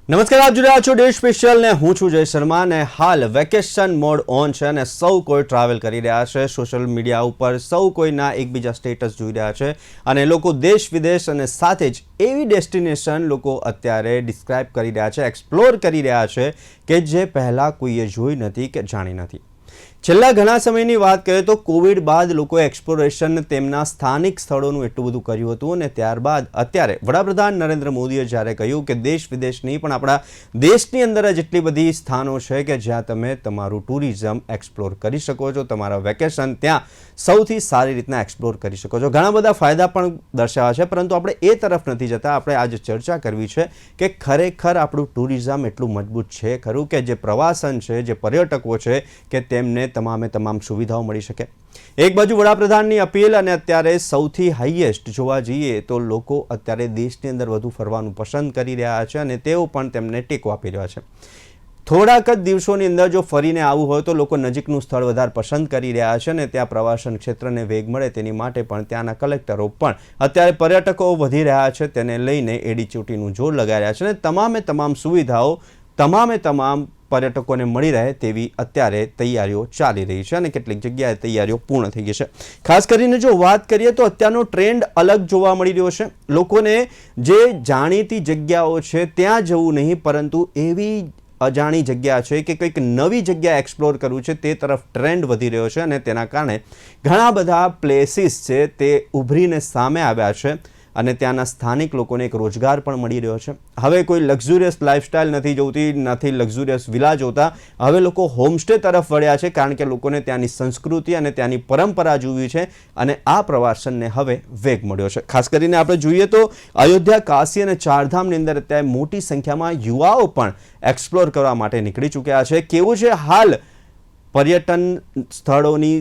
નમસ્કાર, આપ જોઈ રહ્યા છો ડે સ્પેશિયલ ને હું છું જય શર્મા ને હાલ વેકેશન મોડ ઓન છે અને સૌ કોઈ ટ્રાવેલ કરી રહ્યા છે. સોશિયલ મીડિયા ઉપર સૌ કોઈના એકબીજા સ્ટેટસ જોઈ રહ્યા છે અને લોકો દેશ વિદેશ અને સાથે જ એવી ડેસ્ટિનેશન લોકો અત્યારે ડિસ્ક્રાઇબ કરી રહ્યા છે, એક્સપ્લોર કરી રહ્યા છે કે જે પહેલાં કોઈએ જોઈ નથી કે જાણી નથી. છેલ્લા ઘણા સમયની વાત કરીએ તો કોવિડ બાદ લોકોએ એક્સપ્લોરેશન તેમના સ્થાનિક સ્થળોનું એટલું બધું કર્યું હતું અને ત્યારબાદ અત્યારે વડાપ્રધાન નરેન્દ્ર મોદીએ જ્યારે કહ્યું કે દેશ વિદેશની પણ આપણા દેશની અંદર જ એટલી બધી સ્થાનો છે કે જ્યાં તમે તમારું ટુરિઝમ એક્સપ્લોર કરી શકો છો, તમારા વેકેશન ત્યાં સૌથી સારી રીતના એક્સપ્લોર કરી શકો છો. ઘણા બધા ફાયદા પણ દર્શાવ્યા છે, પરંતુ આપણે એ તરફ નથી જતા. આપણે આજે ચર્ચા કરવી છે કે ખરેખર આપણું ટુરિઝમ એટલું મજબૂત છે ખરું કે જે પ્રવાસન છે, જે પર્યટકો છે કે તેમને તમામ સુવિધાઓ મળી શકે. એક બાજુ વડાપ્રધાનની અપીલ અને અત્યારે સૌથી હાઈએસ્ટ જોવા જઈએ તો લોકો અત્યારે દેશની અંદર વધુ ફરવાનું પસંદ કરી રહ્યા છે અને તેઓ પણ તેમને ટેકો આપી રહ્યા છે. થોડાક જ દિવસોની અંદર જો ફરીને આવવું હોય તો લોકો નજીકનું સ્થળ વધારે પસંદ કરી રહ્યા છે અને ત્યાં પ્રવાસન ક્ષેત્રને વેગ મળે તેની માટે પણ ત્યાંના કલેક્ટરો પણ અત્યારે પર્યટકો વધી રહ્યા છે તેને લઈને એડીચોટીનું જોર લગાવી રહ્યા છે અને તમામ સુવિધાઓ તમામ પર્યટકોને મળી રહે તેવી અત્યારે તૈયારીઓ ચાલી રહી છે અને કેટલીક જગ્યાએ તૈયારીઓ પૂર્ણ થઈ ગઈ છે. ખાસ કરીને જો વાત કરીએ તો અત્યારનો ટ્રેન્ડ અલગ જોવા મળી રહ્યો છે. લોકોને જે જાણીતી જગ્યાઓ છે ત્યાં જવું નહીં, પરંતુ એવી અજાણી જગ્યા છે કે કંઈક નવી જગ્યા એક્સપ્લોર કરવું છે તે તરફ ટ્રેન્ડ વધી રહ્યો છે અને તેના કારણે ઘણા બધા પ્લેસીસ છે તે ઉભરીને સામે આવ્યા છે અને ત્યાંના સ્થાનિક લોકોને એક રોજગાર પણ મળી રહ્યો છે. હવે કોઈ લક્ઝુરિયસ લાઇફસ્ટાઇલ નથી જોતી, નથી લક્ઝુરિયસ વિલા જોતા. હવે લોકો હોમસ્ટે તરફ વળ્યા છે કારણ કે લોકોને ત્યાંની સંસ્કૃતિ અને ત્યાંની પરંપરા જોવી છે અને આ પ્રવાસનને હવે વેગ મળ્યો છે. ખાસ કરીને આપણે જોઈએ તો અયોધ્યા, કાશી અને ચારધામની અંદર અત્યારે મોટી સંખ્યામાં યુવાઓ પણ એક્સપ્લોર કરવા માટે નીકળી ચૂક્યા છે. કેવું છે હાલ પર્યટન સ્થળોની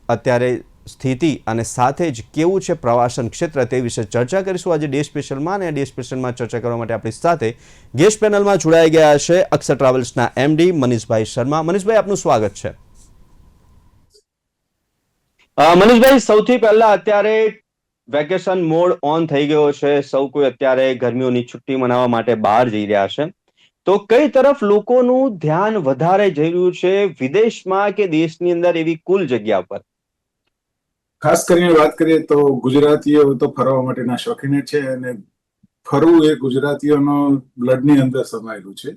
અત્યારે સ્થિતિ અને સાથે જ કેવું છે પ્રવાસન ક્ષેત્ર તે વિશે ચર્ચા કરીશું આજે ડે સ્પેશિયલમાં. અને ડે સ્પેશિયલમાં ચર્ચા કરવા માટે આપણી સાથે ગેસ્ટ પેનલમાં જોડાઈ ગયા છે અક્ષર ટ્રાવેલ્સના એમડી મનીષભાઈ શર્મા. મનીષભાઈ, આપનું સ્વાગત છે. મનીષભાઈ, સૌથી પહેલા અત્યારે વેકેશન મોડ ઓન થઈ ગયો છે, સૌ કોઈ અત્યારે ગરમીઓની છુટ્ટી મનાવવા માટે બહાર જઈ રહ્યા છે, તો કઈ તરફ લોકોનું ધ્યાન વધારે જઈ રહ્યું છે, વિદેશમાં કે દેશની અંદર એવી કુલ જગ્યા પર? ખાસ કરીને વાત કરીએ તો ગુજરાતીઓ તો ફરવા માટેના શોખીન છે અને ફરવું એ ગુજરાતીઓનો બ્લડની અંદર સમાયેલું છે.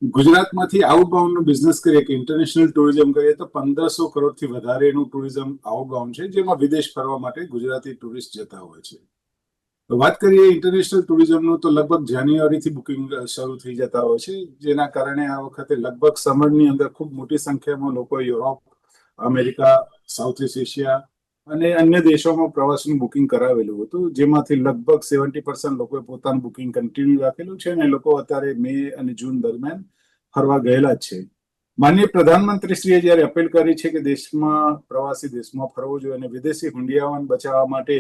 ગુજરાતમાંથી આઉટબાઉન્ડનો બિઝનેસ કરીએ કે ઇન્ટરનેશનલ ટુરિઝમ કરીએ તો 1500 કરોડથી વધારેનું ટુરિઝમ આઉટબાઉન્ડ છે, જેમાં વિદેશ ફરવા માટે ગુજરાતી ટુરિસ્ટ જતા હોય છે. વાત કરીએ ઇન્ટરનેશનલ ટુરિઝમનું તો લગભગ જાન્યુઆરીથી બુકિંગ શરૂ થઈ જતા હોય છે, જેના કારણે આ વખતે લગભગ સમરની અંદર ખૂબ મોટી સંખ્યામાં લોકો Europe, America, south east Asia અને અન્ય દેશોમાં પ્રવાસનું બુકિંગ કરાવેલું હતું, જેમાંથી લગભગ 70% લોકોએ પોતાનું બુકિંગ કન્ટિન્યુ રાખેલું છે અને લોકો અત્યારે મે અને જૂન દરમિયાન ફરવા ગયેલા જ છે. માનનીય પ્રધાનમંત્રીશ્રીએ જ્યારે અપીલ કરી છે કે દેશમાં પ્રવાસી દેશમાં ફરવો જોઈએ અને વિદેશી હુંડિયામણ બચાવવા માટે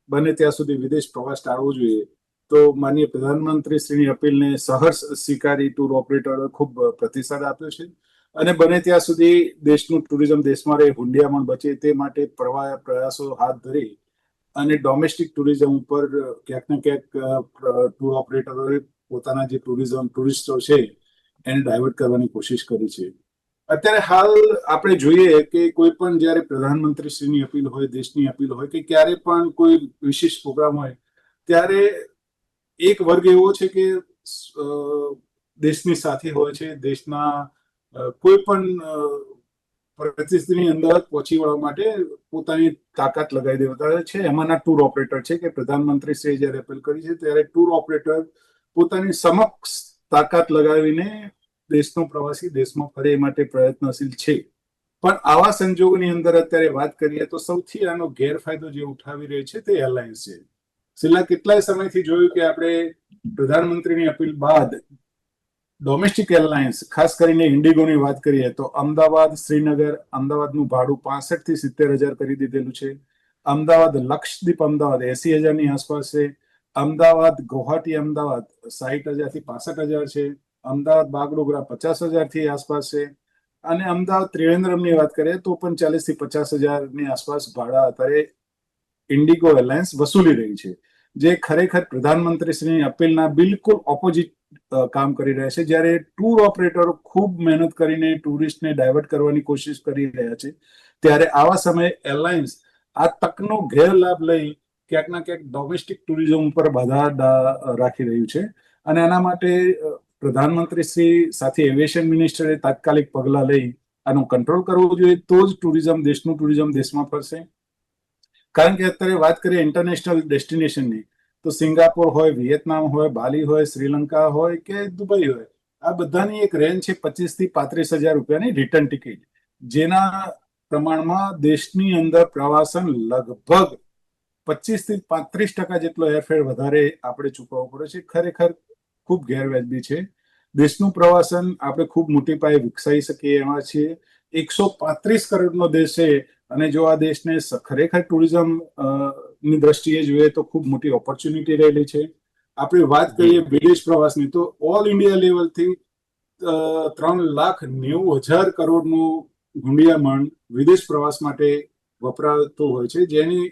બને ત્યાં સુધી વિદેશ પ્રવાસ ટાળવો જોઈએ, તો માનનીય પ્રધાનમંત્રીશ્રીની અપીલને સહર્ષ સ્વીકારી ટૂર ઓપરેટરોએ ખૂબ પ્રતિસાદ આપ્યો છે અને બને ત્યાં સુધી દેશનું ટુરિઝમ દેશમાં રહે, હુંડિયામણ બચે તે માટે પ્રયાસો હાથ ધરી અને ડોમેસ્ટિક ટુરિઝમ ઉપર ક્યાંક ને ક્યાંક ટૂર ઓપરેટરોએ પોતાના જે ટુરિસ્ટો છે એને ડાયવર્ટ કરવાની કોશિશ કરી છે. અત્યારે હાલ આપણે જોઈએ કે કોઈ પણ જ્યારે પ્રધાનમંત્રીશ્રીની અપીલ હોય, દેશની અપીલ હોય કે ક્યારે પણ કોઈ વિશેષ પ્રોગ્રામ હોય ત્યારે એક વર્ગ એવો છે કે દેશની સાથે હોય છે, દેશના કોઈ પણ પરિસ્થિતિની અંદર પહોંચી વળવા માટે પોતાની તાકાત લગાવી દેતા છે. એમાંના ટૂર ઓપરેટર છે કે પ્રધાનમંત્રીશ્રીએ જ્યારે અપીલ કરી છે ત્યારે ટૂર ઓપરેટર પોતાની સમક્ષ તાકાત લગાવીને દેશનો પ્રવાસી દેશમાં ફરે એ માટે પ્રયત્નશીલ છે. પણ આવા સંજોગોની અંદર અત્યારે વાત કરીએ તો સૌથી આનો ગેરફાયદો જે ઉઠાવી રહી છે તે એરલાઇન્સ છે. છેલ્લા કેટલાય સમયથી જોયું કે આપણે પ્રધાનમંત્રીની અપીલ બાદ ડોમેસ્ટિક એરલાઇન્સ ખાસ કરીને ઇન્ડિગોની વાત કરીએ તો અમદાવાદ શ્રીનગર અમદાવાદનું ભાડું 65,000 થી 70,000 કરી દીધેલું છે. અમદાવાદ લક્ષદ્વીપ અમદાવાદ 80,000ની આસપાસ છે. અમદાવાદ ગુવાહાટી અમદાવાદ 60,000 થી 65,000 છે. અમદાવાદ બાગડોગરા 50,000 થી આસપાસ છે અને અમદાવાદ ત્રિવેન્દ્રમની વાત કરીએ તો પણ 40,000 થી 50,000ની આસપાસ ભાડા અત્યારે ઇન્ડિગો એરલાઇન્સ વસૂલી રહી છે, જે ખરેખર પ્રધાનમંત્રીશ્રીની અપીલના બિલકુલ ઓપોઝિટ કામ કરી રહ્યા છે. જ્યારે ટૂર ઓપરેટરો ખૂબ મહેનત કરીને ટુરિસ્ટને ડાયવર્ટ કરવાની કોશિશ કરી રહ્યા છે, ત્યારે આવા સમયે એરલાઇન્સ આ તકનો ગેરલાભ લઈ ક્યાંક ના ક્યાંક ડોમેસ્ટિક ટુરિઝમ ઉપર બાધા રાખી રહ્યું છે. અને એના માટે પ્રધાનમંત્રી શ્રી સાથે એવિએશન મિનિસ્ટરે તાત્કાલિક પગલાં લઈ આનો કંટ્રોલ કરવો જોઈએ, તો જ દેશનું ટુરિઝમ દેશમાં ફરશે. કારણ કે અત્યારે વાત કરીએ ઇન્ટરનેશનલ ડેસ્ટિનેશનની, તો સિંગાપોર હોય, વિયેતનામ હોય, બાલી હોય, શ્રીલંકા હોય કે દુબઈ હોય, આ બધાની એક રેન્જ છે 25,000 થી 35,000 રૂપિયાની રિટર્ન ટિકિટ, જેના પ્રમાણમાં દેશની અંદર પ્રવાસન લગભગ 25 થી 35% જેટલો એરફેર વધારે આપણે ચૂકવવો પડે છે. ખરેખર ખૂબ ગેરવાજબી છે. દેશનું પ્રવાસન આપણે ખૂબ મોટી પાયે વિકસાવી શકીએ એમાં છીએ. 135 કરોડનો દેશ છે, અને જો આ દેશને ખરેખર ટુરિઝમ ની દ્રષ્ટિએ જોઈએ તો ખૂબ મોટી ઓપોર્ચ્યુનિટી રહેલી છે. આપણે વાત કરીએ વિદેશ પ્રવાસની, તો ઓલ ઇન્ડિયા લેવલથી 3,90,000 કરોડનું હુંડિયામણ વિદેશ પ્રવાસ માટે વપરાતું હોય છે, જેની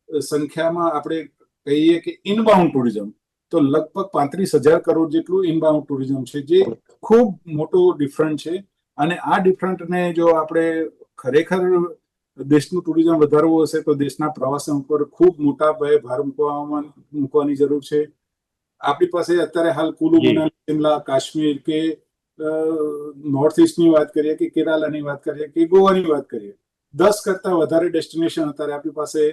સંખ્યામાં આપણે કહીએ કે ઇનબાઉન્ડ ટુરિઝમ તો લગભગ 35,000 કરોડ જેટલું ઇનબાઉન્ડ ટુરિઝમ છે, જે ખૂબ મોટો ડિફરન્ટ છે. અને આ ડિફરન્ટને જો આપણે ખરેખર દેશનું ટુરિઝમ વધારવું હશે તો દેશના પ્રવાસન ઉપર ખૂબ મોટા પાયે ભાર મૂકવાની જરૂર છે. આપણી પાસે અત્યારે હાલ કુલુ મનાલી, શિમલા, કાશ્મીર કે નોર્થ ઇસ્ટની વાત કરીએ કે કેરાલાની વાત કરીએ કે ગોવાની વાત કરીએ, 10 કરતા વધારે ડેસ્ટિનેશન અત્યારે આપણી પાસે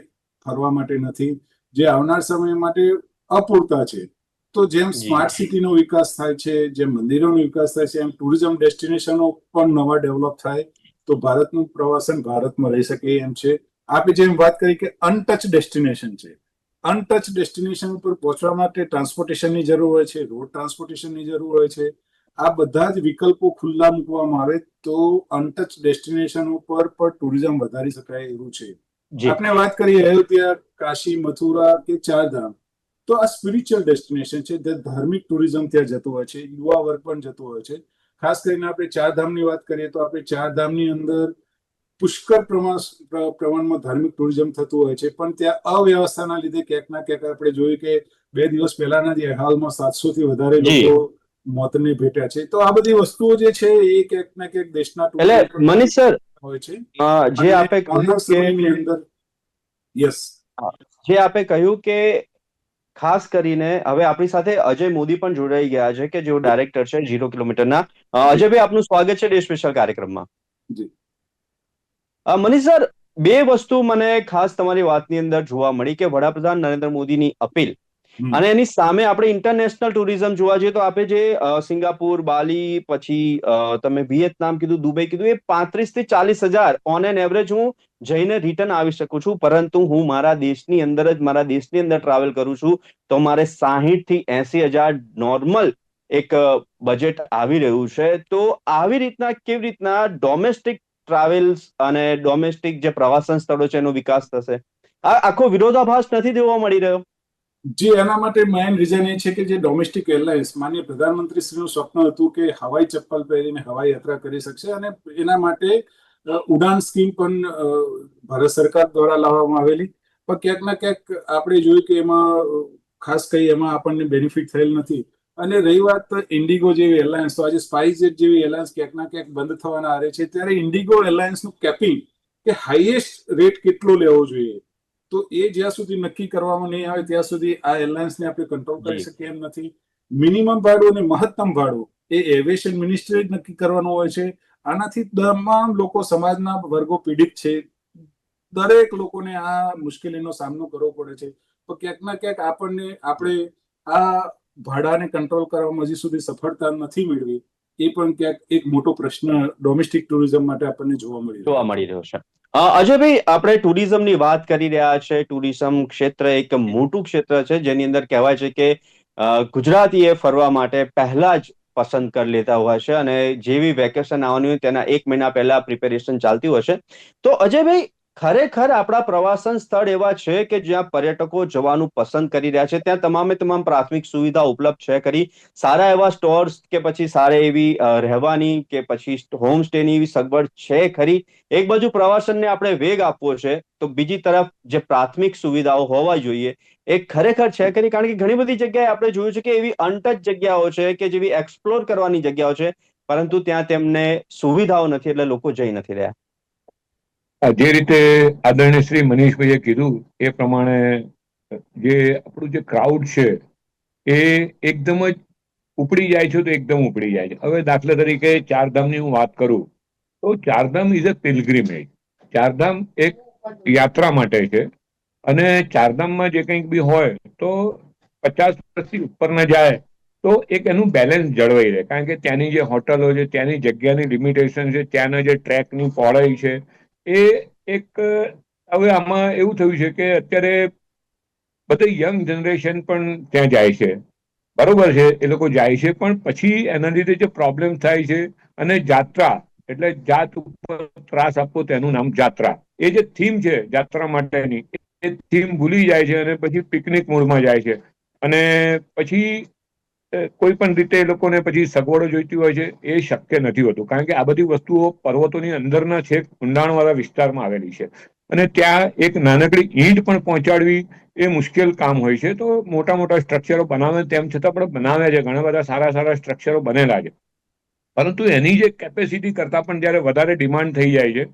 ફરવા માટે નથી, જે આવનાર સમય માટે અપૂરતા છે. તો જેમ સ્માર્ટ સિટીનો વિકાસ થાય છે, જેમ મંદિરોનો વિકાસ થાય છે, એમ ટુરિઝમ ડેસ્ટિનેશનો પણ નવા ડેવલપ થાય તો ભારતનું પ્રવાસન ભારતમાં રહી શકે એમ છે. આપણે જેમ વાત કરી કે અનટચ ડેસ્ટિનેશન છે, અનટચ ડેસ્ટિનેશન ઉપર પહોંચવા માટે ટ્રાન્સપોર્ટેશનની જરૂર હોય છે, રોડ ટ્રાન્સપોર્ટેશનની જરૂર હોય છે. આ બધા જ વિકલ્પો ખુલ્લા મૂકવામાં આવે તો અનટચ ડેસ્ટિનેશન ઉપર પણ ટુરિઝમ વધારી શકાય એવું છે. આપણે વાત કરીએ અયોધ્યા, કાશી, મથુરા કે ચારધામ, તો આ સ્પિરિચ્યુઅલ ડેસ્ટિનેશન છે, ધાર્મિક ટુરિઝમ ત્યાં જતું હોય છે, યુવા વર્ગ પણ જતું હોય છે. ખાસ કરીને આપણે ચારધામની વાત કરીએ તો આપણે ચારધામની અંદર પુષ્કળ પ્રમાણમાં ધાર્મિક ટુરિઝમ થતું હોય છે, પણ ત્યાં અવ્યવસ્થાના લીધે ક્યાંક ના ક્યાંક આપણે જોયું કે 2 દિવસ પહેલાના જ અહેવાલમાં 700 થી વધારે લોકો મોતને ભેટ્યા છે. તો આ બધી વસ્તુઓ જે છે એ ક્યાંક ના ક્યાંક દેશના એટલે મનીષ સર, હોય છે. જે આપે કહ્યું સમયની અંદર જે આપે કહ્યું કે ખાસ કરીને હવે આપણી સાથે અજય મોદી પણ જોડાઈ ગયા છે કે જેઓ ડાયરેક્ટર છે 0 કિલોમીટરના. અજયભાઈ, આપનું સ્વાગત છે ડે સ્પેશિયલ કાર્યક્રમમાં. જી મનીષ સર, 2 વસ્તુ મને ખાસ તમારી વાતની અંદર જોવા મળી કે વડાપ્રધાન નરેન્દ્ર મોદીની અપીલ અને એની સામે આપણે ઇન્ટરનેશનલ ટુરિઝમ જોવા જઈએ તો આપણે જે સિંગાપુર, બાલી, પછી તમે વિયેતનામ કીધું, દુબઈ કીધું, એ 35,000 થી 40,000 ઓન એન એવરેજ હું જઈને રિટર્ન આવી શકું છું, પરંતુ હું મારા દેશની અંદર ટ્રાવેલ કરું છું તો મારે 60,000 થી 80,000 નોર્મલ એક બજેટ આવી રહ્યું છે. તો આવી રીતના કેવી રીતના ડોમેસ્ટિક ટ્રાવેલ્સ અને ડોમેસ્ટિક જે પ્રવાસન સ્થળો છે એનો વિકાસ થશે? આ આખો વિરોધાભાસ નથી જોવા મળી રહ્યો? જી, એના માટે મેઇન રીઝન એ છે કે જે ડોમેસ્ટિક એરલાઇન્સ, માનનીય પ્રધાનમંત્રીશ્રીનું સ્વપ્ન હતું કે હવાઈ ચપ્પલ પહેરીને હવાઈ યાત્રા કરી શકશે, અને એના માટે ઉડાન સ્કીમ પણ ભારત સરકાર દ્વારા લાવવામાં આવેલી, પણ ક્યાંક ના ક્યાંક આપણે જોયું કે એમાં ખાસ કઈ એમાં આપણને બેનિફિટ થયેલ નથી. અને રહી વાત ઇન્ડિગો જેવી એરલાઇન્સ, તો આજે સ્પાઇસજેટ જેવી એરલાઇન્સ ક્યાંક ના ક્યાંક બંધ થવાના આરે છે, ત્યારે ઇન્ડિગો એરલાઇન્સનું કેપિંગ કે હાઈએસ્ટ રેટ કેટલો લેવો જોઈએ, તો એ જ્યાં સુધી નક્કી કરવામાં નહીં આવે ત્યાં સુધી આ એરલાઇન્સને આપણે કંટ્રોલ કરી શકીએ એમ નથી. મિનિમમ ભાડું અને મહત્તમ ભાડું એ એવિએશન મિનિસ્ટ્રી જ નક્કી કરવાનું હોય છે. આનાથી તમામ લોકો, સમાજના વર્ગો પીડિત છે, દરેક લોકોને આ મુશ્કેલીનો સામનો કરવો પડે છે. તો ક્યાંક ના ક્યાંક આપણે આ ભાડાને કંટ્રોલ કરવામાં હજી સુધી સફળતા નથી મેળવી, એ પણ ક્યાંક એક મોટો પ્રશ્ન ડોમેસ્ટિક ટુરિઝમ માટે આપણને જોવા મળી રહ્યો છે. અજયભાઈ, આપણે ટુરિઝમની વાત કરી રહ્યા છે. ટુરિઝમ ક્ષેત્ર એક મોટું ક્ષેત્ર છે જેની અંદર કહેવાય છે કે ગુજરાતીએ ફરવા માટે પહેલા જ પસંદ કરી લેતા હોય છે, અને જેવી વેકેશન આવવાની હોય તેના 1 મહિના પહેલા પ્રિપેરેશન ચાલતી હોય છે. તો અજયભાઈ, ખરેખર આપણા પ્રવાસન સ્થળ એવા છે કે જ્યાં પર્યટકો જવાનું પસંદ કરી રહ્યા છે, ત્યાં તમામે તમામ પ્રાથમિક સુવિધા ઉપલબ્ધ છે ખરી. સારા એવા સ્ટોર્સ કે પછી સારી એવી રહેવાની કે પછી હોમ સ્ટેની એવી સગવડ છે ખરી. એક બાજુ પ્રવાસનને આપણે વેગ આપવો છે, તો બીજી તરફ જે પ્રાથમિક સુવિધાઓ હોવા જોઈએ એ ખરેખર છે ખરી. કારણ કે ઘણી બધી જગ્યાએ આપણે જોયું છે કે એવી અનટચ જગ્યાઓ છે કે જેવી એક્સપ્લોર કરવાની જગ્યાઓ છે, પરંતુ ત્યાં તેમને સુવિધાઓ નથી એટલે લોકો જઈ નથી રહ્યા. જે રીતે આદરણીય શ્રી મનીષભાઈએ કીધું એ પ્રમાણે જે આપણું જે ક્રાઉડ છે એ એકદમ જ ઉપડી જાય છે, તો એકદમ ઉપડી જાય છે. હવે દાખલા તરીકે ચારધામની હું વાત કરું તો ચારધામ ઇઝ અ પિલગ્રીમેજ. ચારધામ એક યાત્રા માટે છે અને ચારધામમાં જે કંઈક બી હોય તો 50 વર્ષથી ઉપરના જાય તો એક એનું બેલેન્સ જળવાઈ રહે. કારણ કે ત્યાંની જે હોટલો છે, ત્યાંની જગ્યાની લિમિટેશન છે, ત્યાંના જે ટ્રેકની પહોળાઈ છે, એ એક હવે આમાં એવું થયું છે કે અત્યારે બધી યંગ જનરેશન પણ ત્યાં જાય છે. બરોબર છે, એ લોકો જાય છે, પણ પછી એના લીધે જે પ્રોબ્લેમ થાય છે અને જાત્રા એટલે જાત ઉપર ત્રાસ આપવો તેનું નામ જાત્રા. એ જે થીમ છે જાત્રા માટેની એ થીમ ભૂલી જાય છે અને પછી પિકનિક મૂડમાં જાય છે અને પછી કોઈ પણ રીતે એ લોકોને પછી સગવડો જોઈતી હોય છે, એ શક્ય નથી હોતું. કારણ કે આ બધી વસ્તુઓ પર્વતોની અંદરના છેક ઊંડાણવાળા વિસ્તારમાં આવેલી છે અને ત્યાં એક નાનકડી ઈંટ પણ પહોંચાડવી એ મુશ્કેલ કામ હોય છે. તો મોટા મોટા સ્ટ્રક્ચરો બનાવે તેમ છતાં પણ બનાવ્યા છે, ઘણા બધા સારા સારા સ્ટ્રક્ચરો બનેલા છે, પરંતુ એની જે કેપેસિટી કરતાં પણ જ્યારે વધારે ડિમાન્ડ થઈ જાય છે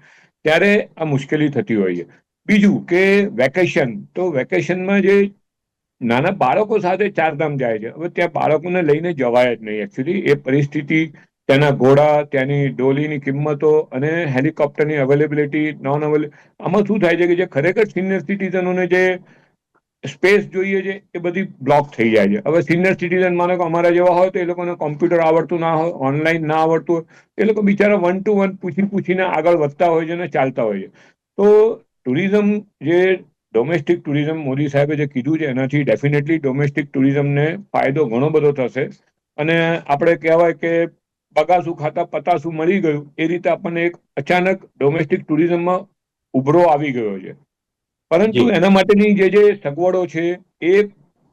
ત્યારે આ મુશ્કેલી થતી હોય છે. બીજું કે વેકેશન, તો વેકેશનમાં જે નાના બાળકો સાથે ચારધામ જાય છે, હવે ત્યાં બાળકોને લઈને જવાય જ નહીં. એકચ્યુઅલી એ પરિસ્થિતિ, ત્યાંના ઘોડા, ત્યાંની ડોલીની કિંમતો અને હેલિકોપ્ટરની અવેલેબિલિટી નોન અવેલેબલ, આમાં શું થાય છે કે જે ખરેખર સિનિયર સિટીઝનોને જે સ્પેસ જોઈએ છે એ બધી બ્લોક થઈ જાય છે. હવે સિનિયર સિટીઝન માનો કે અમારા જેવા હોય તો એ લોકોને કોમ્પ્યુટર આવડતું ના હોય, ઓનલાઈન ના આવડતું હોય, એ લોકો બિચારા 1 to 1 પૂછીને આગળ વધતા હોય છે અને ચાલતા હોય છે. તો ટુરિઝમ જે ડોમેસ્ટિક ટુરિઝમ મોદી સાહેબે જે કીધું છે એનાથી ડેફિનેટલી ડોમેસ્ટિક ટુરિઝમને ફાયદો ઘણો બધો થશે અને આપણે કહેવાય કે બગાસું ખાતા પતાસું મળી ગયું એ રીતે આપણને એક અચાનક ડોમેસ્ટિક ટુરિઝમમાં ઉભરો આવી ગયો છે. પરંતુ જી એના માટેની જે સગવડો છે એ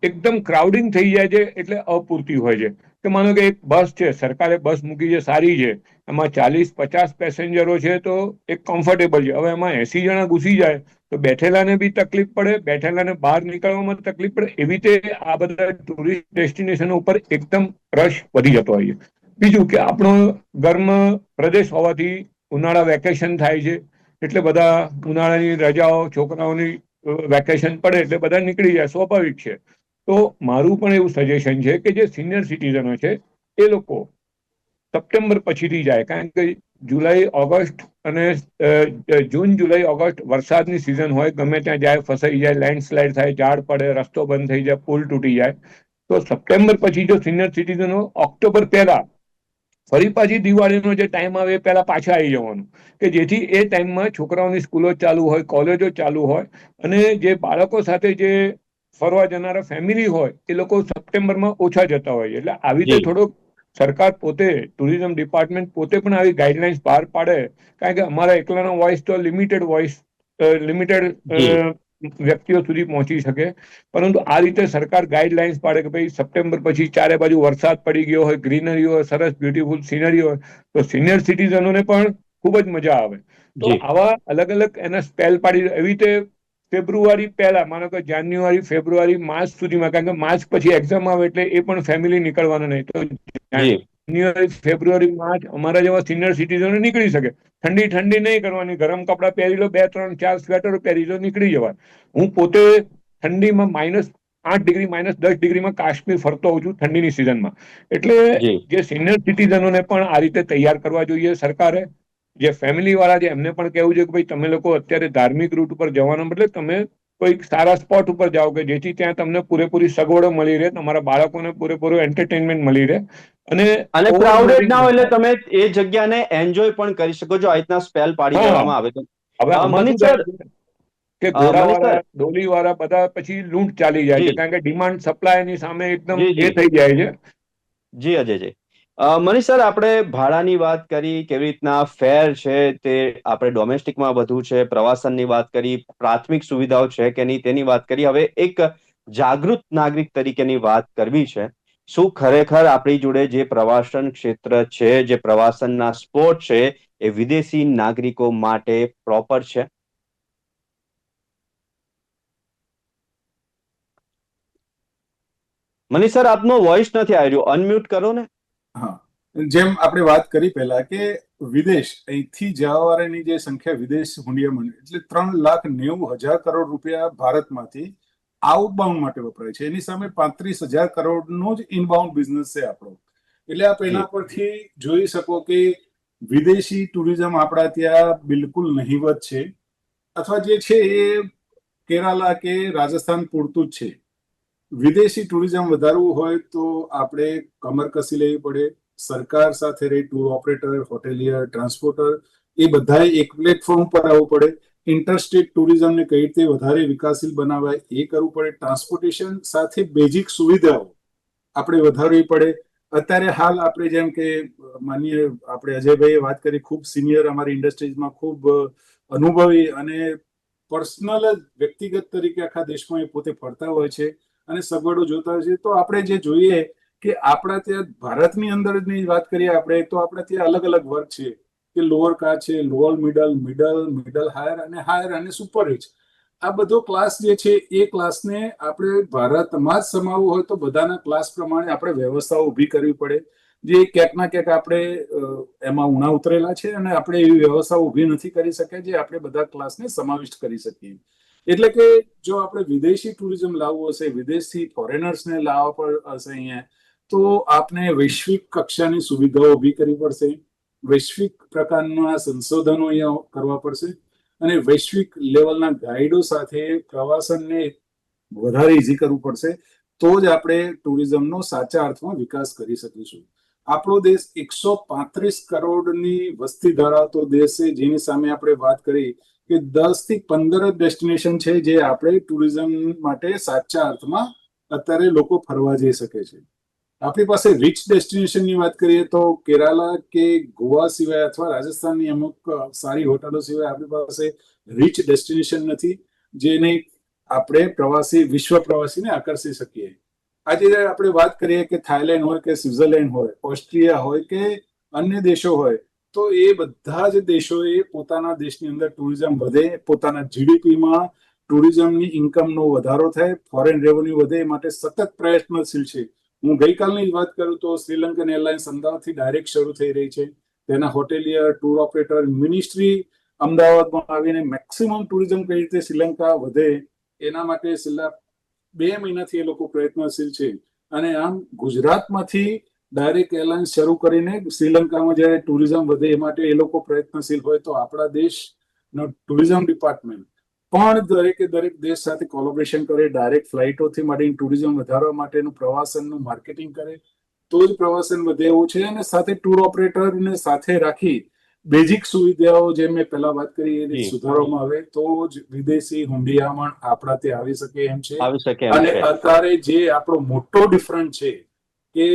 એકદમ ક્રાઉડિંગ થઈ જાય છે એટલે અપૂરતી હોય છે. કે માનો કે એક બસ છે, સરકારે બસ મૂકી છે, સારી છે, એમાં 40-50 પેસેન્જરો છે તો એક કમ્ફર્ટેબલ છે. હવે એમાં 80 જણા ઘૂસી જાય તો બેઠેલાને બી તકલીફ પડે, બેઠેલાને બહાર નીકળવામાં તકલીફ પડે. એવી રીતે આ બધા ટુરિસ્ટ ડેસ્ટિનેશનો ઉપર એકદમ રશ વધી જતો હોય છે. બીજું કે આપણો ગર્મ પ્રદેશ હોવાથી ઉનાળા વેકેશન થાય છે એટલે બધા ઉનાળાની રજાઓ, છોકરાઓની વેકેશન પડે એટલે બધા નીકળી જાય, સ્વાભાવિક છે. તો મારું પણ એવું સજેશન છે કે જે સિનિયર સિટીઝનો છે એ લોકો સપ્ટેમ્બર પછીથી જાય. કારણ કે જુલાઈ, ઓગસ્ટ અને જૂન, જુલાઈ, ઓગસ્ટ વરસાદની સિઝન હોય, ગમે ત્યાં જાય ફસાઈ જાય, લેન્ડસ્લાઇડ થાય, ઝાડ પડે, રસ્તો બંધ થઈ જાય, પુલ તૂટી જાય. તો સપ્ટેમ્બર પછી જો સિનિયર સિટીઝનો ઓક્ટોબર પહેલા ફરી પાછી દિવાળીનો જે ટાઈમ આવે એ પહેલા પાછા આવી જવાનું, કે જેથી એ ટાઈમમાં છોકરાઓની સ્કૂલો ચાલુ હોય, કોલેજો ચાલુ હોય અને જે બાળકો સાથે જે ફરવા જનારા ફેમિલી હોય એ લોકો સપ્ટેમ્બરમાં ઓછા જતા હોય છે. એટલે આવી રીતે જી થોડોક સરકાર પોતે, ટુરિઝમ ડિપાર્ટમેન્ટ પોતે પણ આવી ગાઈડલાઇન્સ બહાર પાડે. કારણ કે અમારા એકલાનો વોઇસ તો લિમિટેડ વોઇસ, લિમિટેડ જી વ્યક્તિઓ સુધી પહોંચી શકે, પરંતુ આ રીતે સરકાર ગાઈડલાઇન્સ પાડે કે ભાઈ સપ્ટેમ્બર પછી ચારે બાજુ વરસાદ પડી ગયો હોય, ગ્રીનરી હોય, સરસ બ્યુટીફુલ સિનરી હોય, તો સિનિયર સિટીઝનોને પણ ખૂબ જ મજા આવે. તો જી આવા અલગ અલગ એના સ્પેલ પાડી એવી રીતે ફેબ્રુઆરી પહેલા, માનો કે જાન્યુઆરી, ફેબ્રુઆરી, માર્ચ સુધીમાં, કારણ કે માર્ચ પછી એક્ઝામ આવે એટલે એ પણ ફેમિલી નીકળવાના નહીં, તો જી જાન્યુઆરી, ફેબ્રુઆરી, માર્ચ અમારા જેવા સિનિયર સિટીઝનો નીકળી શકે. ઠંડી ઠંડી નહીં કરવાની, ગરમ કપડાં પહેરી લો, 2, 3, 4 સ્વેટરો પહેરી લો, નીકળી જવાય. હું પોતે ઠંડીમાં -8 ડિગ્રી, -10 ડિગ્રીમાં કાશ્મીર ફરતો હોઉં છું ઠંડીની સિઝનમાં. એટલે જી જે સિનિયર સિટીઝનોને પણ આ રીતે તૈયાર કરવા જોઈએ સરકારે. જે ફેમિલી વાળા છે એમને પણ કહેવું છે કે ભાઈ તમે લોકો અત્યારે ધાર્મિક રૂટ ઉપર જવાના બદલે તમે કોઈક સારા સ્પોટ ઉપર જાઓ કે જેથી ત્યાં તમને પૂરેપૂરી સગવડો મળી રહે, તમારા બાળકોને પૂરેપૂરું એન્ટરટેનમેન્ટ મળી રહે અને ઓવર ક્રાઉડેડ લોડિંગ ના ના હોય એટલે થાય. તમે એ જગ્યાને એન્જોય પણ કરી શકો છો. આ રીતના સ્પેલ પાડી હા, દેવામાં આવે તો. હવે આમાં શું મનીષ થાય સર, છે કે મનીષ ઘોડાવાળા, સર, ડોલીવાળા બધા પછી લૂંટ ચાલી જાય છે, જી કારણ કે ડિમાન્ડ સપ્લાયની સામે એકદમ જી એ જી થઈ જાય છે. જી અજયજી, મનીષ સર, આપણે ભાડાની વાત કરી, કેવી રીતના ફેર છે તે આપણે ડોમેસ્ટિકમાં વધુ છે, પ્રવાસનની વાત કરી, પ્રાથમિક સુવિધાઓ છે કે નહીં તેની વાત કરી. હવે એક જાગૃત નાગરિક તરીકેની વાત કરવી છે. શું ખરેખર આપણી જોડે જે પ્રવાસન ક્ષેત્ર છે, જે પ્રવાસનના સ્પોટ છે, એ વિદેશી નાગરિકો માટે પ્રોપર છે? મનીષ સર, આપનો વોઇસ નથી આવી રહ્યો, અનમ્યુટ કરો ને. હા, જેમ આપણે વાત કરી પહેલા કે વિદેશ અહીંથી જવાવાળાની જે સંખ્યા વિદેશ હુંડિયામણ એટલે 3,90,000 કરોડ રૂપિયા ભારતમાંથી આઉટબાઉન્ડ માટે વપરાય છે. એની સામે 35,000 કરોડનો જ ઇનબાઉન્ડ બિઝનેસ છે આપણો. એટલે આપ એના પરથી જોઈ શકો કે વિદેશી ટુરિઝમ આપણા ત્યાં બિલકુલ નહિવત છે, અથવા જે છે એ કેરાલા કે રાજસ્થાન પૂરતું જ છે. વિદેશી ટુરિઝમ વધારવું હોય તો આપણે કમર કસી લેવી પડે. સરકાર સાથે રહી ટૂર ઓપરેટર, હોટેલિયર, ટ્રાન્સપોર્ટર એ બધાએ એક પ્લેટફોર્મ પર આવવું પડે. ઇન્ટરસ્ટેટ ટુરિઝમને કઈ રીતે વધારે વિકાસશીલ બનાવાય એ કરવું પડે. ટ્રાન્સપોર્ટેશન સાથે બેઝિક સુવિધાઓ આપણે વધારવી પડે. અત્યારે હાલ આપણે જેમ કે માનીએ આપણે અજયભાઈએ વાત કરી, ખૂબ સિનિયર અમારી ઇન્ડસ્ટ્રીઝમાં ખૂબ અનુભવી અને પર્સનલ વ્યક્તિગત તરીકે આખા દેશમાં એ પોતે ફરતા હોય છે અને સગવડો જોતા હોય છે. તો આપણે જે જોઈએ કે આપણા ત્યાં ભારતની અંદરની વાત કરીએ આપણે તો આપણા ત્યાં અલગ અલગ વર્ગ છે કે લોઅર કાસ્ટ છે, લોઅર મિડલ, મિડલ હાયર અને હાયર અને સુપર રિચ. આ બધો ક્લાસ જે છે એ ક્લાસને આપણે ભારતમાં જ સમાવવું હોય તો બધાના ક્લાસ પ્રમાણે આપણે વ્યવસ્થાઓ ઊભી કરવી પડે, જે ક્યાંક ના ક્યાંક આપણે એમાં ઉણા ઉતરેલા છે અને આપણે એવી વ્યવસ્થાઓ ઊભી નથી કરી શક્યા જે આપણે બધા ક્લાસને સમાવિષ્ટ કરી શકીએ. એટલે કે જો આપણે વિદેશી ટુરિઝમ લાવવું હશે, વિદેશથી ફોરેનર્સને લાવવા હશે અહીંયા, તો આપણે વૈશ્વિક કક્ષાની સુવિધાઓ ઊભી કરવી પડશે, વૈશ્વિક પ્રકારના સંશોધનો અહીંયા કરવા પડશે અને વૈશ્વિક લેવલના ગાઈડો સાથે પ્રવાસનને વધારે ઇઝી કરવું પડશે. તો જ આપણે ટુરિઝમનો સાચા અર્થમાં વિકાસ કરી શકીશું. આપણો દેશ 135 કરોડની વસ્તી ધરાવતો દેશ છે, જેની સામે આપણે વાત કરી કે 10 થી 15 ડેસ્ટિનેશન છે જે આપણે ટુરિઝમ માટે સાચા અર્થમાં અત્યારે લોકો ફરવા જઈ શકે છે. આપણી પાસે રીચ ડેસ્ટિનેશનની વાત કરીએ તો કેરાલા કે ગોવા સિવાય અથવા રાજસ્થાનની અમુક સારી હોટલો સિવાય આપણી પાસે રીચ ડેસ્ટિનેશન નથી જેને આપણે વિશ્વ પ્રવાસીને આકર્ષી શકીએ. આજે આપણે વાત કરીએ કે થાઈલેન્ડ હોય કે સ્વિટ્ઝરલેન્ડ હોય, ઓસ્ટ્રિયા હોય કે અન્ય દેશો હોય, તો એ બધા જ દેશોએ પોતાના દેશની અંદર ટુરિઝમ વધે, પોતાના જીડીપીમાં ટુરિઝમની ઇન્કમનો વધારો થાય, ફોરેન રેવન્યુ વધે, એ માટે સતત પ્રયત્નશીલ છે. હું ગઈકાલની જ વાત કરું તો શ્રીલંકન એરલાઇન્સ અમદાવાદથી ડાયરેક્ટ શરૂ થઈ રહી છે. તેના હોટેલિયર, ટૂર ઓપરેટર, મિનિસ્ટ્રી અમદાવાદમાં આવીને મેક્સિમમ ટુરિઝમ કઈ રીતે શ્રીલંકા વધે એના માટે છેલ્લા 2 મહિનાથી એ લોકો પ્રયત્નશીલ છે. અને આમ ગુજરાતમાંથી ડાયરેક્ટ એરલાઇન્સ શરૂ કરીને શ્રીલંકામાં જ્યારે ટુરિઝમ વધે એ માટે એ લોકો પ્રયત્નશીલ હોય તો આપણા દેશનો ટુરિઝમ ડિપાર્ટમેન્ટ પણ દરેક દેશ સાથે કોલોબરેશન કરે, ડાયરેક્ટ ફ્લાઇટોથી માંડીને ટુરિઝમ વધારવા માટેનું પ્રવાસનનું માર્કેટિંગ કરે, તો જ પ્રવાસન વધે એવું છે. અને સાથે ટૂર ઓપરેટરને સાથે રાખી બેઝિક સુવિધાઓ જે મેં પહેલા વાત કરી એ સુધારવામાં આવે તો જ વિદેશી હુંડિયામણ આપણા ત્યાં આવી શકે એમ છે. અને અત્યારે જે આપણો મોટો ડિફરન્સ છે કે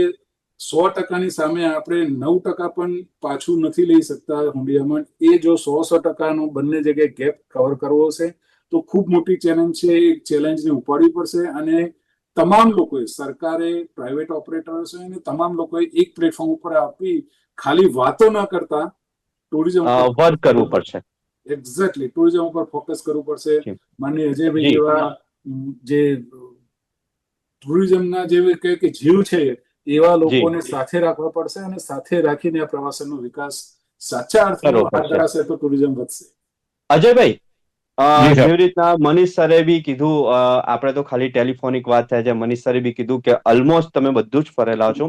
100% સામે આપણે 9% પણ પાછું નથી લઈ શકતા હુંડિયામણ, એ જો 100% બંને જગ્યાએ ગેપ કવર કરવો હશે તો ખૂબ મોટી ચેલેન્જ છે. એ ચેલેન્જને ઉપાડવી પડશે અને તમામ લોકોએ, સરકારે, પ્રાઇવેટ ઓપરેટર્સ અને તમામ લોકોએ એક પ્લેટફોર્મ ઉપર આપી ખાલી વાતો ન કરતા ટુરિઝમ વર્ક કરવું પડશે. એક્ઝેક્ટલી ટુરિઝમ ઉપર ફોકસ કરવું પડશે. માનનીય અજયભાઈ જેવા જે ટુરિઝમના જે કે જીવ છે એવા લોકોને સાથે રાખવા પડશે અને સાથે રાખીને આ પ્રવાસનનો વિકાસ સાચા અર્થમાં હાથ ધરાશે તો ટુરિઝમ વધશે. અજયભાઈ, જેવી રીતના મનીષ સરે બી કીધું, આપણે તો ખાલી ટેલિફોનિક વાત થાય છે, મનીષ સરે બી કીધું કે ઓલમોસ્ટ તમે બધું જ ફરેલા છો.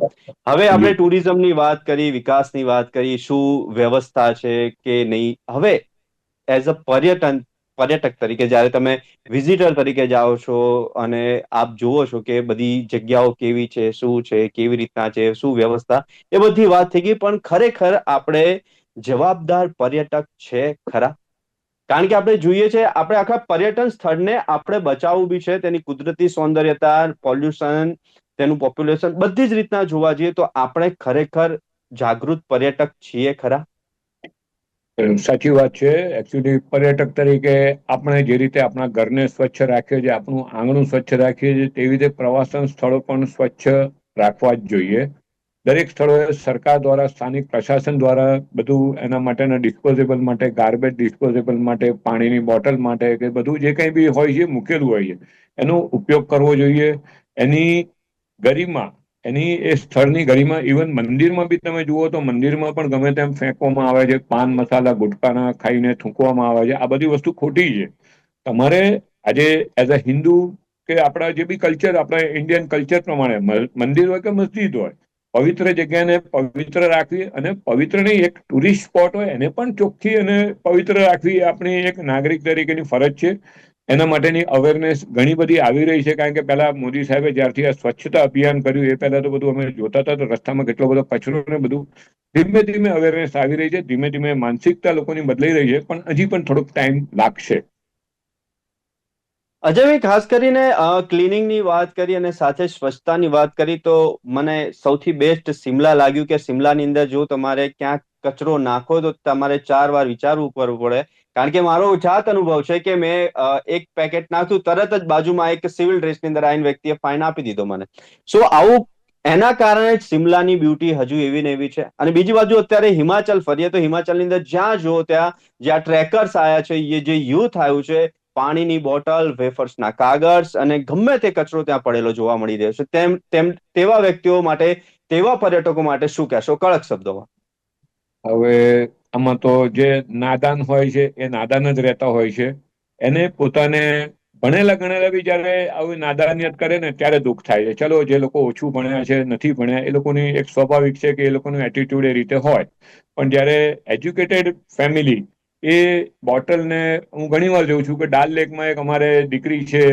હવે આપણે ટુરિઝમની વાત કરી, વિકાસની વાત કરી, શું વ્યવસ્થા છે કે નહીં. હવે એઝ અ પર્યટક તરીકે જ્યારે તમે વિઝિટર તરીકે જાઓ છો અને આપ જુઓ છો કે બધી જગ્યાઓ કેવી છે, શું છે, કેવી રીતના છે, શું વ્યવસ્થા, એ બધી વાત થઈ ગઈ, પણ ખરેખર આપણે જવાબદાર પર્યટક છે ખરા? કારણ કે આપણે જોઈએ છે, આપણે આખા પર્યટન સ્થળને આપણે બચાવવું બી છે, તેની કુદરતી સૌંદર્યતા, પોલ્યુશન, તેનું પોપ્યુલેશન બધી જ રીતના જોવા જઈએ તો આપણે ખરેખર જાગૃત પર્યટક છીએ ખરા? સાચી વાત છે. એકચ્યુઅલી પર્યટક તરીકે આપણે જે રીતે આપણા ઘરને સ્વચ્છ રાખીએ છીએ, આપણું આંગણું સ્વચ્છ રાખીએ છીએ, તેવી રીતે પ્રવાસન સ્થળો પણ સ્વચ્છ રાખવા જ જોઈએ. દરેક સ્થળોએ સરકાર દ્વારા, સ્થાનિક પ્રશાસન દ્વારા બધું એના માટેના ડિસ્પોઝેબલ માટે, ગાર્બેજ ડિસ્પોઝેબલ માટે, પાણીની બોટલ માટે કે બધું જે કંઈ બી હોય છે મૂકેલું હોય છે, એનો ઉપયોગ કરવો જોઈએ. એની ગરિમા, એની એ સ્થળની ગરિમા, ઇવન મંદિરમાં બી તમે જુઓ તો મંદિરમાં પણ ગમે તેમ ફેંકવામાં આવે છે, પાન મસાલા ગુટકાના ખાઈને થૂંકવામાં આવે છે. આ બધી વસ્તુ ખોટી છે. તમારે આજે એઝ અ હિન્દુ કે આપણા જે બી કલ્ચર, આપણા ઇન્ડિયન કલ્ચર પ્રમાણે મંદિર હોય કે મસ્જિદ હોય, પવિત્ર જગ્યાને પવિત્ર રાખવી, અને પવિત્ર નહીં, એક ટુરિસ્ટ સ્પોટ હોય એને પણ ચોખ્ખી અને પવિત્ર રાખવી એ આપણી એક નાગરિક તરીકેની ફરજ છે. એના માટેની અવેરનેસ ઘણી બધી આવી રહી છે, કારણ કે પહેલા મોદી સાહેબે જ્યારથી આ સ્વચ્છતા અભિયાન કર્યું એ પહેલા તો બધું અમે જોતા હતા તો રસ્તામાં કેટલો બધો કચરો ને બધું. ધીમે ધીમે અવેરનેસ આવી રહી છે, ધીમે ધીમે માનસિકતા લોકોની બદલાઈ રહી છે, પણ હજી પણ થોડોક ટાઈમ લાગશે. અજયભાઈ, ખાસ કરીને ક્લિનિંગની વાત કરી અને સાથે સ્વચ્છતાની વાત કરી તો મને સૌથી બેસ્ટ શિમલા લાગ્યું કે શિમલાની અંદર જો તમારે ક્યાંક કચરો નાખો તો તમારે 4 વાર વિચારવું પડે. કારણ કે મારો જાત અનુભવ છે કે મેં એક પેકેટ નાખ્યું, તરત જ બાજુમાં એક સિવિલ ડ્રેસની અંદર આવીને વ્યક્તિએ ફાઇન આપી દીધો મને. સો આવું એના કારણે જ શિમલાની બ્યુટી હજુ એવી ને એવી છે. અને બીજી બાજુ અત્યારે હિમાચલ ફરીએ તો હિમાચલની અંદર જ્યાં જુઓ ત્યાં જ્યાં ટ્રેકર્સ આવ્યા છે, જે યુથ આવ્યું છે, પાણીની બોટલ, વેફર્સના કાગળ અને ગમે તે કચરો ત્યાં પડેલો જોવા મળી રહ્યો છે. તેવા વ્યક્તિઓ માટે, તેવા પર્યટકો માટે શું કહેશો કડક શબ્દોમાં? હવે આમાં તો જે નાદાન હોય છે એ નાદાન જ રહેતા હોય છે. એને પોતાને ભણેલા ગણેલા બી જયારે આવી નાદાનિયત કરે ને ત્યારે દુઃખ થાય છે. ચલો, જે લોકો ઓછું ભણ્યા છે, નથી ભણ્યા, એ લોકોની એક સ્વાભાવિક છે કે એ લોકોનું એટીટ્યુડ એ રીતે હોય. પણ જયારે એજ્યુકેટેડ ફેમિલી એ બોટલને, હું ઘણી વાર જોઉં છું કે ડાલ લેકમાં એક અમારે દીકરી છે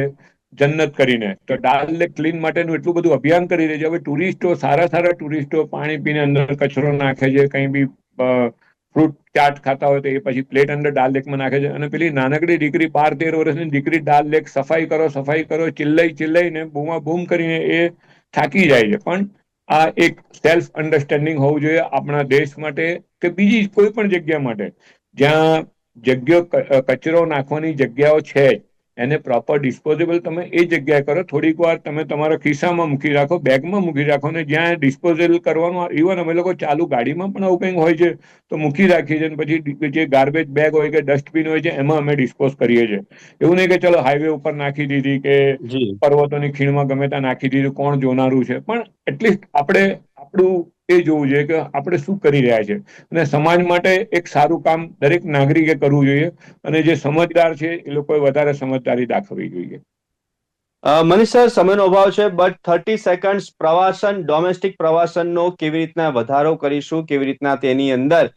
જન્નત કરીને, તો ડાલ લેક ક્લીન માટેનું એટલું બધું અભિયાન કરી રહી છે. હવે ટુરિસ્ટો, સારા સારા ટુરિસ્ટો પાણી પીને અંદર કચરો નાખે છે, કંઈ બી ફ્રૂટ ચાટ ખાતા હોય તો એ પછી પ્લેટ અંદર ડાલ લેકમાં નાખે છે. અને પેલી નાનકડી દીકરી, 12-13 વર્ષની દીકરી, ડાલ લેક સફાઈ કરો, સફાઈ કરો, ચિલ્લાઈને બૂમા બૂમ કરીને એ થાકી જાય છે. પણ આ એક સેલ્ફ અન્ડરસ્ટેન્ડિંગ હોવું જોઈએ આપણા દેશ માટે કે બીજી કોઈ પણ જગ્યા માટે. જ્યાં જગ્યા કચરો નાખવાની જગ્યાઓ છે, એને પ્રોપર ડિસ્પોઝેબલ તમે એ જગ્યાએ કરો. થોડીક વાર તમે તમારા ખિસ્સામાં મૂકી રાખો, બેગમાં મૂકી રાખો, ને જ્યાં ડિસ્પોઝેબલ કરવાનું, ઇવન અમે લોકો ચાલુ ગાડીમાં પણ આવું કંઈક હોય છે તો મૂકી રાખીએ છીએ. પછી જે ગાર્બેજ બેગ હોય કે ડસ્ટબિન હોય છે એમાં અમે ડિસ્પોઝ કરીએ છીએ. એવું નહીં કે ચલો હાઈવે ઉપર નાખી દીધી કે જી. પર્વતોની ખીણમાં ગમે ત્યાં નાખી દીધું, કોણ જોનારું છે. પણ એટલીસ્ટ આપણે આપણું એ જોવું જોઈએ કે આપણે શું કરી રહ્યા છે. અને સમાજ માટે એક સારું કામ દરેક નાગરિકે કરવું જોઈએ. અને જે સમજદાર છે એ લોકોએ વધારે સમજદારી દાખવવી જોઈએ. મનીષ સર, સમયનો અભાવ છે, બટ 30 સેકન્ડ પ્રવાસન, ડોમેસ્ટિક પ્રવાસનનો કેવી રીતના વધારો કરીશું, કેવી રીતના તેની અંદર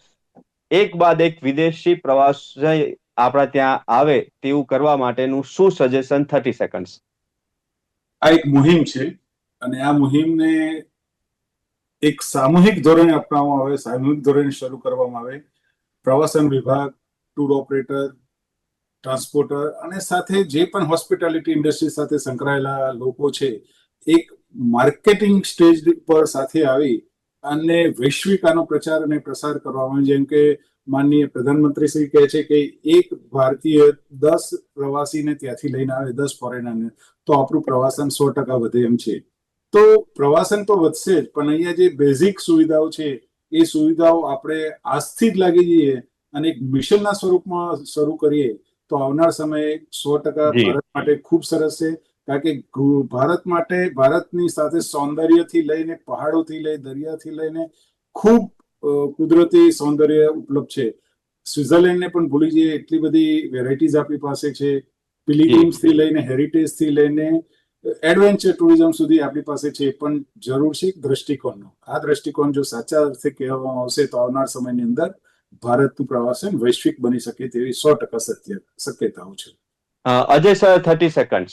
એક બાદ એક વિદેશી પ્રવાસ આપણા ત્યાં આવે તેવું કરવા માટેનું શું સજેશન? 30 સેકન્ડ. આ એક મુહિમ છે અને આ મુહિમને એક સામૂહિક ધોરણે અપનાવવામાં આવે, સામૂહિક ધોરણે શરૂ કરવામાં આવે. પ્રવાસન વિભાગ, ટૂર ઓપરેટર, ટ્રાન્સપોર્ટર અને સાથે જે પણ હોસ્પિટાલિટી ઇન્ડસ્ટ્રી સાથે સંકળાયેલા લોકો છે, એક માર્કેટિંગ સ્ટેજ પર સાથે આવી અને વૈશ્વિક આનો પ્રચાર અને પ્રસાર કરવામાં. જેમ કે માનનીય પ્રધાનમંત્રી શ્રી કહે છે કે એક ભારતીય 10 પ્રવાસીને ત્યાંથી લઈને આવે, 10 ફોરેનરને, તો આપણું પ્રવાસન 100% વધે એમ છે. તો પ્રવાસન તો વધશે જ, પણ અહીંયા જે બેઝિક સુવિધાઓ છે એ સુવિધાઓ આપણે આજથી જ લાગી જઈએ અને એક મિશનના સ્વરૂપમાં શરૂ કરીએ તો આવનાર સમયે 100% જી. ભારત માટે ખૂબ સરસ છે. કારણ કે ભારત માટે, ભારતની સાથે સૌંદર્યથી લઈને, પહાડોથી લઈ, દરિયાથી લઈને ખૂબ કુદરતી સૌંદર્ય ઉપલબ્ધ છે. સ્વિટ્ઝરલેન્ડને પણ ભૂલી જઈએ એટલી બધી વેરાયટીઝ આપણી પાસે છે. પિલિગ્રીમ્સથી લઈને, હેરિટેજથી લઈને એડવેન્ચર ટુરિઝમ સુધી આપણી પાસે છે. પણ જરૂર છે દ્રષ્ટિકોણનો. આ દ્રષ્ટિકોણ જો સાચા અર્થે કહેવામાં આવશે તો આવનાર સમયની અંદર ભારતનું પ્રવાસન વૈશ્વિક બની શકે તેવી 100% શક્યતાઓ છે. Ajay sir, 30 second.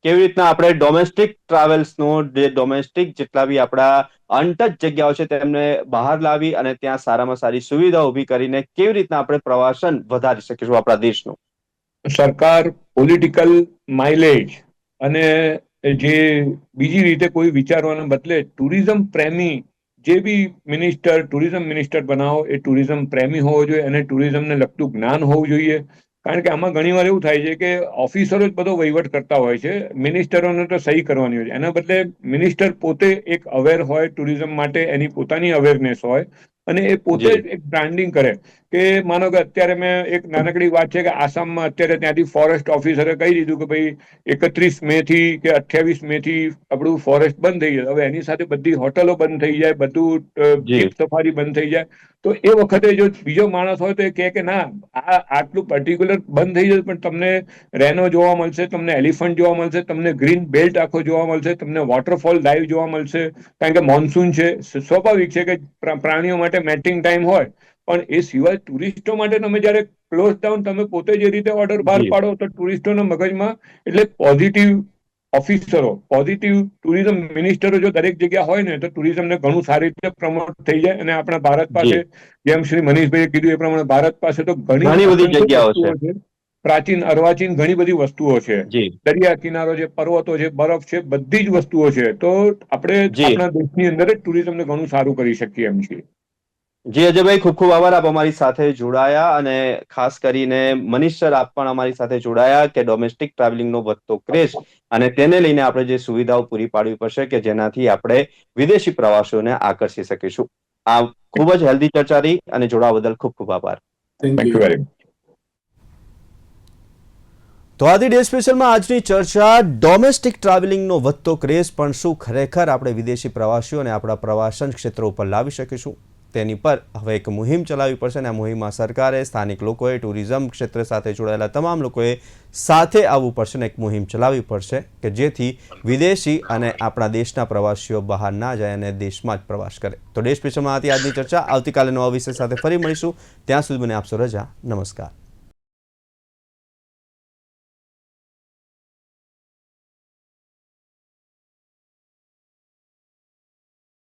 કેવી રીતના આપણે ડોમેસ્ટિક ટ્રાવેલ્સનો, જે ડોમેસ્ટિક જેટલા બી આપણા અનટચ જગ્યાઓ છે તેમને બહાર લાવી અને ત્યાં સારામાં સારી સુવિધા ઊભી કરીને કેવી રીતના આપણે પ્રવાસન વધારી શકીશું આપણા દેશનું? સરકાર પોલિટિકલ માઇલેજ અને જે બીજી રીતે કોઈ વિચારવાના બદલે ટુરિઝમ પ્રેમી જે બી મિનિસ્ટર ટુરિઝમ મિનિસ્ટર બનાવો એ ટુરિઝમ પ્રેમી હોવો જોઈએ અને ટુરિઝમને લગતું જ્ઞાન હોવું જોઈએ. કારણ કે આમાં ઘણીવાર એવું થાય છે કે ઓફિસરો જ બધો વહીવટ કરતા હોય છે, મિનિસ્ટરોને તો સહી કરવાની હોય છે. એના બદલે મિનિસ્ટર પોતે એક અવેર હોય ટુરિઝમ માટે, એની પોતાની અવેરનેસ હોય અને એ પોતે જ એક બ્રાન્ડિંગ કરે. કે માનો કે અત્યારે મેં એક નાનકડી વાત છે કે આસામમાં અત્યારે ત્યાંથી ફોરેસ્ટ ઓફિસરે કહી દીધું કે ભાઈ 31 મે થી કે 28 મે થી આપણું ફોરેસ્ટ બંધ થઈ જાય. હવે એની સાથે બધી હોટલો બંધ થઈ જાય, બધું જીપ સફારી બંધ થઈ જાય. તો એ વખતે જો બીજો માણસ હોય તો એ કહે કે ના, આટલું પર્ટિક્યુલર બંધ થઈ જશે પણ તમને રેનો જોવા મળશે, તમને એલિફન્ટ જોવા મળશે, તમને ગ્રીન બેલ્ટ આખો જોવા મળશે, તમને વોટરફોલ લાઈવ જોવા મળશે. કારણ કે મોન્સૂન છે, સ્વાભાવિક છે કે પ્રાણીઓ માટે મેટિંગ ટાઈમ હોય. પણ એ સિવાય ટુરિસ્ટો માટે તમે જયારે ક્લોઝ ડાઉન તમે પોતે જે રીતે ઓર્ડર બહાર પાડો તો ટુરિસ્ટોના મગજમાં એટલે પોઝિટિવ ઓફિસરો, પોઝિટિવ ટુરિઝમ મિનિસ્ટરો જો દરેક જગ્યા હોય ને તો ટુરિઝમને ઘણું સારી રીતે પ્રમોટ થઈ જાય. અને આપણા ભારત પાસે, જેમ શ્રી મનીષભાઈએ કીધું એ પ્રમાણે, ભારત પાસે તો ઘણી બધી જગ્યાઓ વસ્તુઓ છે, પ્રાચીન અર્વાચીન ઘણી બધી વસ્તુઓ છે, દરિયા કિનારો છે, પર્વતો છે, બરફ છે, બધી જ વસ્તુઓ છે. તો આપણે આપણા દેશની અંદર જ ટુરિઝમને ઘણું સારું કરી શકીએ એમ છીએ. જી અજયભાઈ, ખૂબ ખૂબ આભાર આપ અમારી સાથે જોડાયા, અને ખાસ કરીને મનીષ સર આપ પણ અમારી સાથે જોડાયા કે ડોમેસ્ટિક ટ્રાવેલિંગનો વધતો ક્રેઝ અને તેને લઈને આપણે જે સુવિધાઓ પૂરી પાડવી પડશે કે જેનાથી આપણે વિદેશી પ્રવાસીઓને આકર્ષી શકીશું. આ ખૂબ જ હેલ્ધી ચર્ચા રહી અને જોડાવા બદલ ખૂબ ખૂબ આભાર. Thank you very much. તો આદિ ડે સ્પેશિયલમાં આજની ચર્ચા ડોમેસ્ટિક ટ્રાવેલિંગનો વધતો ક્રેઝ પણ શું ખરેખર આપણે વિદેશી પ્રવાસીઓને આપણા પ્રવાસન ક્ષેત્રો ઉપર લાવી શકીશું તેની પર હવે એક મુહિમ ચલાવવી પડશે. અને આ મુહિમમાં સરકારે, સ્થાનિક લોકોએ, ટુરિઝમ ક્ષેત્ર સાથે જોડાયેલા તમામ લોકોએ સાથે આવવું પડશે અને એક મુહિમ ચલાવવી પડશે કે જેથી વિદેશી અને આપણા દેશના પ્રવાસીઓ બહાર ના જાય અને દેશમાં જ પ્રવાસ કરે. તો ડે સ્પેશિયલમાં હતી આજની ચર્ચા. આવતીકાલે નવા વિષય સાથે ફરી મળીશું. ત્યાં સુધી મને આપશો રજા. નમસ્કાર.